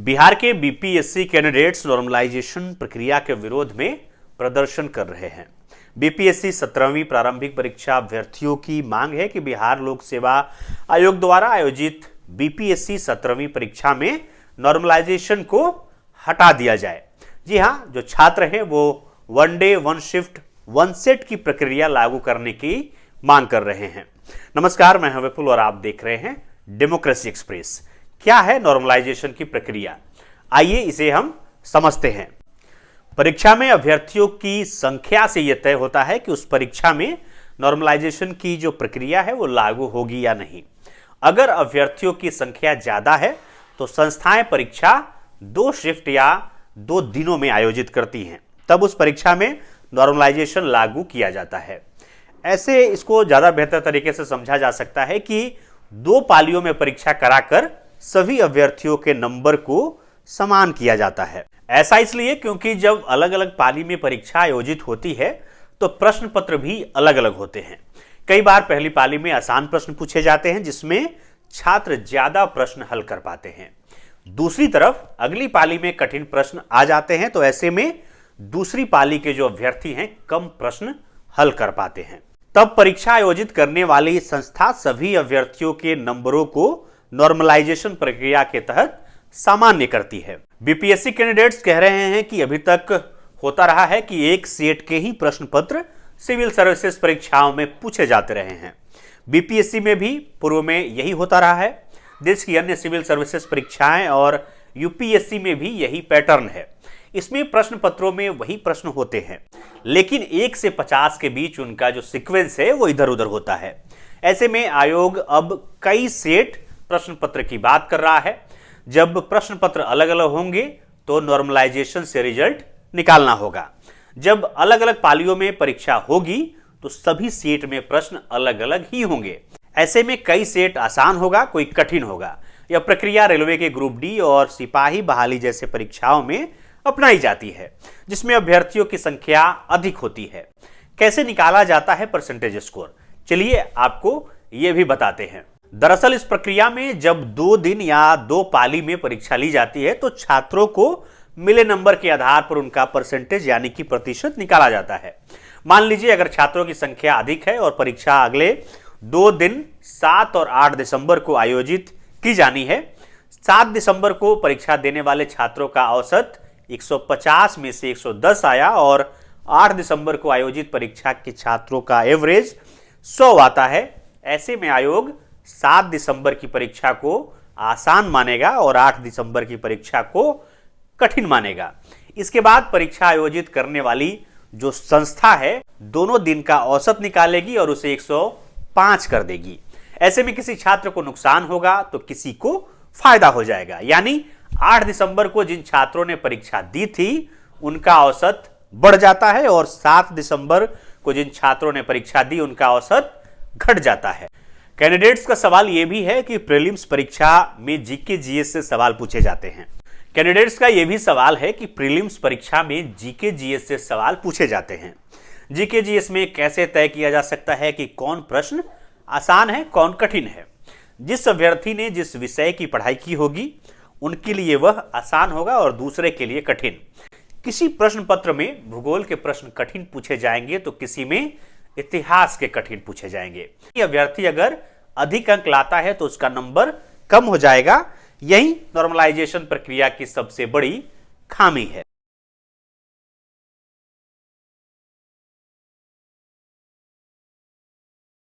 बिहार के BPSC candidates normalisation प्रक्रिया के विरोध में प्रदर्शन कर रहे हैं। बीपीएससी 17वीं प्रारंभिक परीक्षा अभ्यर्थियों की मांग है कि बिहार लोक सेवा आयोग द्वारा आयोजित बीपीएससी 17वीं परीक्षा में नॉर्मलाइजेशन को हटा दिया जाए। जी हां, जो छात्र हैं वो one day one shift one set की प्रक्रिया लागू करने की मांग कर रहे हैं। नमस्कार, मैं हूं विपुल और आप देख रहे हैं डेमोक्रेसी एक्सप्रेस। क्या है नॉर्मलाइजेशन की प्रक्रिया, आइए इसे हम समझते हैं। परीक्षा में अभ्यर्थियों की संख्या से यह तय होता है कि उस परीक्षा में नॉर्मलाइजेशन की जो प्रक्रिया है वो लागू होगी या नहीं। अगर अभ्यर्थियों की संख्या ज्यादा है तो संस्थाएं परीक्षा 2 शिफ्ट या 2 दिनों में आयोजित करती हैं, तब उस परीक्षा में नॉर्मलाइजेशन लागू किया जाता है। ऐसे इसको ज्यादा बेहतर तरीके से समझा जा सकता है कि 2 पालियों में परीक्षा कराकर सभी अभ्यर्थियों के नंबर को समान किया जाता है। ऐसा इसलिए क्योंकि जब अलग अलग पाली में परीक्षा आयोजित होती है तो प्रश्न पत्र भी अलग अलग होते हैं। कई बार पहली पाली में आसान प्रश्न पूछे जाते हैं जिसमें छात्र ज्यादा प्रश्न हल कर पाते हैं। दूसरी तरफ अगली पाली में कठिन प्रश्न आ जाते हैं, तो ऐसे में दूसरी पाली के जो अभ्यर्थी हैं कम प्रश्न हल कर पाते हैं। तब परीक्षा आयोजित करने वाली संस्था सभी अभ्यर्थियों के नंबरों को नॉर्मलाइजेशन प्रक्रिया के तहत सामान्य करती है। बीपीएससी कैंडिडेट्स कह रहे हैं कि अभी तक होता रहा है कि एक सेट के ही प्रश्न पत्र सिविल सर्विसेज परीक्षाओं में पूछे जाते रहे हैं। बीपीएससी में भी पूर्व में यही होता रहा है। देश की अन्य सिविल सर्विसेज परीक्षाएं और यूपीएससी में भी यही पैटर्न है। इसमें प्रश्न पत्रों में वही प्रश्न होते हैं, लेकिन 1 से 50 के बीच उनका जो सीक्वेंस है वो इधर उधर होता है। ऐसे में आयोग अब कई सेट प्रश्न पत्र की बात कर रहा है। जब प्रश्न पत्र अलग अलग होंगे तो नॉर्मलाइजेशन से रिजल्ट निकालना होगा। जब अलग अलग पालियों में परीक्षा होगी तो सभी सेट में प्रश्न अलग अलग ही होंगे। ऐसे में कई सेट आसान होगा, कोई कठिन होगा। यह प्रक्रिया रेलवे के ग्रुप डी और सिपाही बहाली जैसे परीक्षाओं में अपनाई जाती है, जिसमें अभ्यर्थियों की संख्या अधिक होती है। कैसे निकाला जाता है परसेंटेज स्कोर, चलिए आपको यह भी बताते हैं। दरअसल इस प्रक्रिया में जब 2 दिन या 2 पाली में परीक्षा ली जाती है तो छात्रों को मिले नंबर के आधार पर उनका परसेंटेज यानी कि प्रतिशत निकाला जाता है। मान लीजिए अगर छात्रों की संख्या अधिक है और परीक्षा अगले 2 दिन 7 और 8 दिसंबर को आयोजित की जानी है। 7 दिसंबर को परीक्षा देने वाले छात्रों का औसत 150 में से 110 आया और 8 दिसंबर को आयोजित परीक्षा के छात्रों का एवरेज 100 आता है। ऐसे में आयोग 7 दिसंबर की परीक्षा को आसान मानेगा और 8 दिसंबर की परीक्षा को कठिन मानेगा। इसके बाद परीक्षा आयोजित करने वाली जो संस्था है दोनों दिन का औसत निकालेगी और उसे 105 कर देगी। ऐसे में किसी छात्र को नुकसान होगा तो किसी को फायदा हो जाएगा। यानी 8 दिसंबर को जिन छात्रों ने परीक्षा दी थी उनका औसत बढ़ जाता है और 7 दिसंबर को जिन छात्रों ने परीक्षा दी उनका औसत घट जाता है। कैंडिडेट्स का सवाल यह भी है कि प्रीलिम्स परीक्षा में जीके जीएस से सवाल पूछे जाते हैं। कैंडिडेट्स का यह भी सवाल है कि प्रीलिम्स परीक्षा में जीके जीएस से सवाल पूछे जाते हैं। जीके जीएस में कैसे तय किया जा सकता है कि कौन प्रश्न आसान है, कौन कठिन है। जिस अभ्यर्थी ने जिस विषय की पढ़ाई की होगी उनके लिए वह आसान होगा और दूसरे के लिए कठिन। किसी प्रश्न पत्र में भूगोल के प्रश्न कठिन पूछे जाएंगे तो किसी में इतिहास के कठिन पूछे जाएंगे। अभ्यर्थी अगर अधिक अंक लाता है तो उसका नंबर कम हो जाएगा। यही नॉर्मलाइजेशन प्रक्रिया की सबसे बड़ी खामी है।